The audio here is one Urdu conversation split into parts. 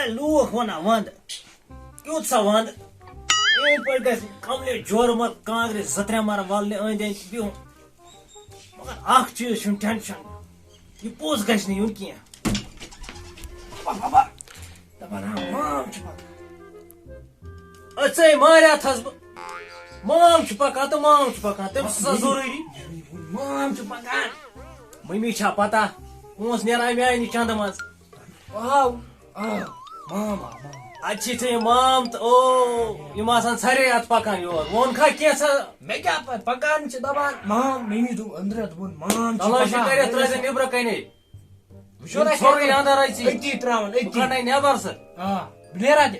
لوک ونان ونٛد کیُتھ سا ونٛد یِتھ پٲٹھۍ گژھِ کملہِ جورٕ منٛز کانٛگرِ زٕ ترٛےٚ مَرٕ ولنہِ أنٛدۍ أنٛدۍ بِہُن مگر اکھ چیٖز چھُنہٕ ٹٮ۪نشن یہِ پوٚز گژھِ نہٕ یُن کینٛہہ دپان مام چھُ پکان أژے ماریاتھس بہٕ مام چھُ پکان تہٕ مام چھُ پکان تٔمِس چھُ ضروٗری مام چھُ پکان مٔمی چھا پتہ پونٛسہٕ نیران میانہِ چندٕ منٛز اتہِ چھِ ژےٚ مام تہٕ او یِم آسان سارے اتھ پکان یور ووٚنکھا کینٛژھا مےٚ کیٛاہ پتہ پکان چھِ دپان مام مٔمی دوٚپ أنٛدرٕ دوٚپُن مام تلاشی کٔرِتھ ترٛٲے نیبرٕ کنے سورُے اندر أژی أتی تراوان أتی کھڑے نیبر سُہ نیرا تہِ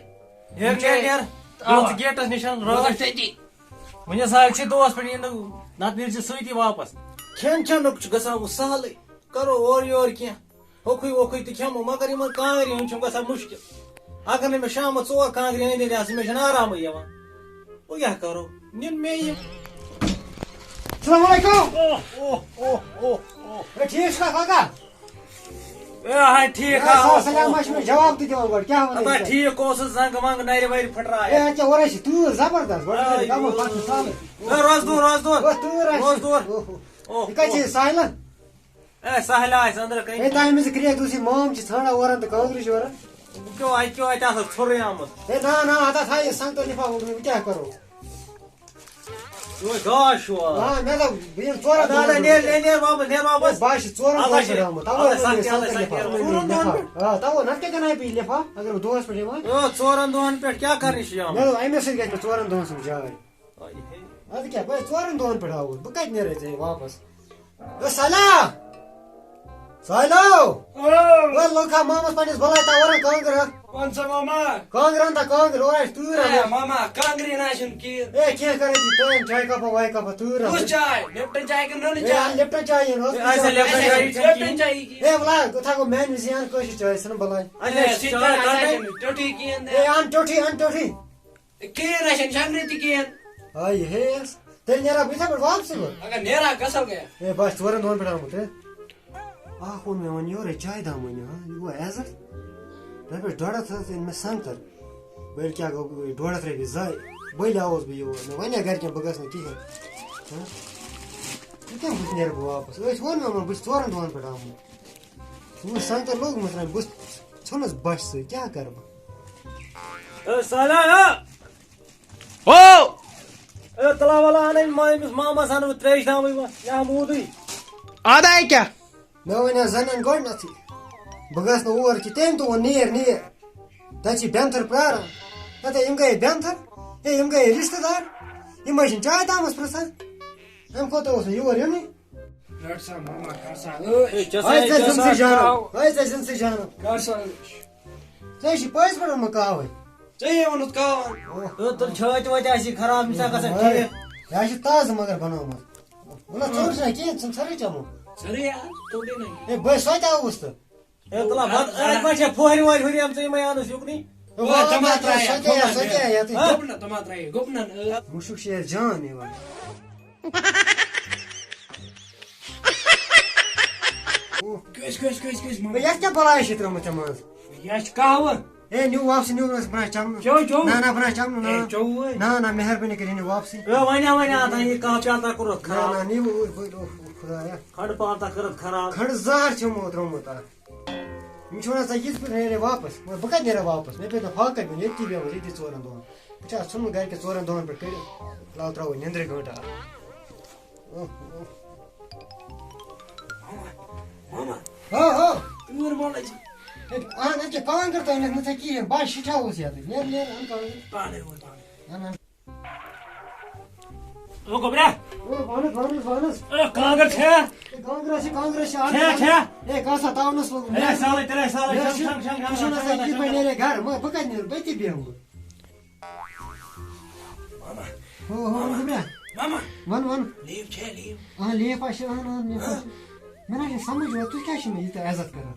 نیرٕ گیٹس نِش رٲچھ أتی وۄنۍ ہسا چھِ دوس پٮ۪ٹھ یِنہٕ نتہٕ نیرِ ژٕ سۭتی واپس کھٮ۪ن چٮ۪نُک چھُ گژھان وۄنۍ سہلٕے کرو اورٕ یورٕ کینٛہہ ہوٚکھُے ووٚکھُے تہِ کھٮ۪مو مگر یِمن کانٛگرِ ہُنٛد چھُم گژھان مُشکِل اگر نہٕ مےٚ شامس 4 کانٛگرِ أنٛدۍ أنٛدۍ آسہٕ مےٚ چھُنہٕ آرامٕے یِوان وۄنۍ کیٛاہ کرو نِن مےٚ یہِ السلام علیکم ٹھیک چھا کاکا ہاے ٹھیٖک سلام چھُ مےٚ جواب تہِ دِوان گۄڈٕ کیٛاہ وَنان ٹھیٖک اوسُس زنٛگہٕ ونٛگہٕ نرِ ورِ پھٕٹراے ژےٚ اورے چھِ تۭر زبردست روز دوٗر تۭر روز دوٗر یہِ کتہِ چھِ ساحلن اے سہلہ آسہِ أنٛدرٕ ہے کَنہِ تۄہہِ مےٚ کرٛیکھ دوٗسی مام چھِ ژھانڈان اورن تہٕ کانٛگرِ چھِ اورن کیوں اتہِ آسان ژھوٚرُے آمُت ہے نا ہتا تھاو یہِ سنگتر لِفاف وۄنۍ کیٛاہ کرو گاش چھُ مےٚ دوٚپ بہٕ یِمہٕ ژورن نیر واپس بہٕ چھُس ژورن دۄہن پٮ۪ٹھ آمُت تَوے نتہٕ کیٛاہ کَرناے بہٕ یہِ لِفاف اگر بہٕ دۄہس پٮ۪ٹھ یِمہٕ 4 دۄہن پٮ۪ٹھ کیٛاہ کرنہِ چھُ مےٚ دوٚپ اَمے سۭتۍ گژھِ مےٚ 4 دۄہن سٕنٛز جاے اَدٕ کیٛاہ بہٕ 4 دۄہن پٮ۪ٹھ آوُس بہٕ کتہِ نیرے ژےٚ واپس سہلو لوکھا مامس پننس بلاے تا اورن کانٛگٕر پنٛژاہ ماما کانٛگٕر انتا کانٛگٕر اورے تۭر ماما کانٛگرِ نہ چھُنہٕ کِہیٖنۍ ہے کینٛہہ کرے تی ٹایم چاے کپا واے کپا تۭر کُس چاے لِپٹن چاے کِنہٕ نُنہٕ چاے لِپٹن چاے لِپٹن چاے ہے بلا تھاو میانہِ وِزِ ان کٲشِر چاے ژھٕنہٕ بلاے ٹوٹھی کِہیٖنۍ ہے ان ٹوٹھی کِہیٖنۍ نہ چھُنہٕ شنگرِ تہِ کِہیٖنۍ ہاے ہیس تیٚلہِ نیرا بہٕ یِتھے پٲٹھۍ واپسٕے وۄنۍ اگر نیرا گژھو کیٛاہ ہے بہٕ چھُس 4 دۄہن پٮ۪ٹھ آمُت ہے اکھ ووٚن مےٚ وۄنۍ یورے چاے دام ؤنِو ہا یہِ گوٚو عزت رۄپیس 150 أنۍ مےٚ سنگتر بٔلۍ کیٛاہ گوٚو 200 رۄپیہِ زاے بٔلۍ آوُس بہٕ یور مےٚ وَنیٛا گرِکٮ۪ن بہٕ گژھٕ نہٕ کِہیٖنۍ یہِ کیٛاہ بہٕ نیرٕ بہٕ واپس أسۍ ووٚن مےٚ بہٕ چھُس 4 دۄہن پٮ۪ٹھ آمُت وۄنۍ سنگتر لوگمُت رَنہِ بہٕ ژھُنُس بچہِ سۭتۍ کیٛاہ کرٕ بہٕ تلا ولا انٕنۍ أمِس مامس انہٕ بہٕ تریش دامٕے وۄنۍ یا موٗدٕے آداے کیٛاہ مےٚ وَنیٛا زنٮ۪ن گۄڈنیٚتھٕے بہٕ گژھٕ نہٕ اور کینٛہہ تٔمۍ تہِ ووٚن نیر تَتہِ چھِ بینتھٕر پرٛاران ہتے یِم گٔیے بینتھٕر ہے یِم گٔیے رِشتہٕ دار یِم حظ چھِنہٕ چاے تامَس پرٛژھان اَمہِ کھۄتہٕ اوس نہٕ یور یُنٕے ژےٚ زِنسٕے جانو ژےٚ چھِ پٔزۍ پٲٹھۍ اوٚنمُت کاوٕے ژےٚ ووٚنُتھ کاوان چھٲتۍ وٲتۍ آسی خراب یہِ چھا گژھان ٹھیٖک یہِ حظ چھُ تازٕ مگر بنومُت وَلہٕ ژوٚر چھُنہ کِہیٖنۍ ژٕ ژھٔرٕے چمو ہے بہٕ سۄتہِ آوُس تہٕ تلا اتہِ ما چھےٚ پھۄہرِ وۄہرِ ہُریم ژٕ یِمے انس یُکنٕے مُشُک چھِ یَتھ جان یِوان یَتھ کیٛاہ بلاے چھِ ترٲومٕژ ژےٚ منٛز یہِ چھُ قہوٕ ہے نیوٗ واپسٕے نیوٗ بہٕ بہٕ چمنہٕ نہ بہٕ چمنہٕ نہ مہربٲنی کٔرِتھ نیوٗ واپسٕے وَنیا یہِ کانٛہہ پیالتا کوٚرُتھ خراب نہ نیوٗ خۄدایا کھنڈ پالتا کٔرٕتھ خراب کھنڈ زہر چھُ یِمو ترٛوومُت اَتھ یِم چھِ وَنان ژٕ یِتھ پٲٹھۍ نیرے واپس بہٕ کَتہِ نیرٕ واپس مےٚ پیٚیہِ نہٕ فاقے پیوٚن ییٚتی بیٚہوس ییٚتی 4 دۄہن بہٕ چھُس ژھُنمُت گرِکٮ۪ن 4 دۄہن پٮ۪ٹھ کٔڑِتھ فِلحال ترٛاوو نِندرِ گٲنٛٹہٕ اہن اَدٕ کیٛاہ کانٛگٕر تہِ أنِکھ نہٕ ژےٚ کِہیٖنۍ بہٕ شِٹھیوُس یَتھ نیر ان کانٛگٕر کانٛگٕر چھےٚ کانٛگرس چھِ ہے کاسا تاونس لوگ سالٕے ترٛے سالٕے یِتھ پٲٹھۍ نیرے گرٕ بہٕ کتہِ نیرٕ بہٕ تہِ بیٚہمہٕ وَن لیٖف ہا چھِ مےٚ نہ چھُنہٕ سمجھ یِوان تُہۍ کیٛازِ چھِو مےٚ ییٖژاہ عزت کران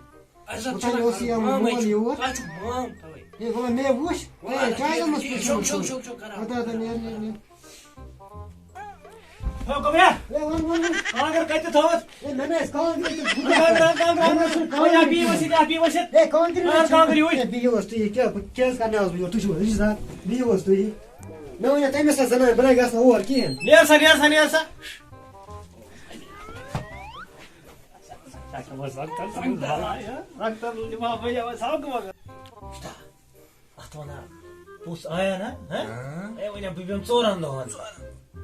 وٕچھان اوس یہِ مول یور تۄہہِ چھُ مام تَوَے ہے وَلہٕ مےٚ وٕچھ ہے چایہِ منٛز شوک کران نیٚر ہو کم ہے ہے وَن کانگر کتہِ تھوت ہے مےٚ نہ ٲسۍ کانٛگرِ پی ؤسِتھ پی ؤسِتھ ہے کانٛگرِ کانٛگرِ وٕچھ بِہِو حظ تُہۍ کیٛاہ بہٕ کیٛازِ کرناوَس بہٕ یور تُہۍ چھِو رِشتہٕ دار بِہِو حظ تُہۍ مےٚ ؤنِو تٔمِس سۭتۍ زَنان بہٕ نَے گژھٕ نہٕ اور کِہیٖنۍ نیر سا نیر سا نیر سا اتھ ونان پوٚژھ آیا نا اے ونیا بہٕ بیٚہمہٕ 4 دۄہن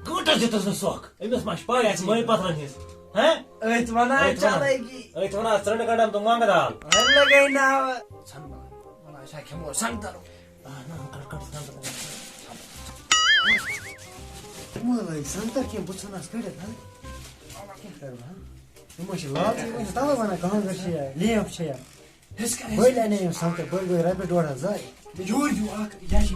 گٲنٛٹس دِتُس نہٕ سۄکھ أمِس ما چھِ پاے اَسہِ مٲلۍ پتھرن ہِنٛز أتھۍ ونان چلٲگی أتھۍ ونان ژرٛنٛڈٕ کڑان تہٕ منٛگہٕ دال لگے ناو ونان أسۍ ہا کھٮ۪مو سنگتر تِمو لٲگۍ سنٛگتر کیٚنٛہہ بہٕ ژھٕنَس کٔڑِتھ کیٛاہ کَرٕ بہٕ یِمو چھِ لالچی یِمو چھِ تَوَے وَنان کانٛگٕر چھِ یا لیف چھِ یا حِصہٕ کر بٔلۍ اَنے یِم سنٛگتر بٔلۍ گٔے رۄپیہِ 1.5 زایہِ یور دِیو اکھ یہِ چھِ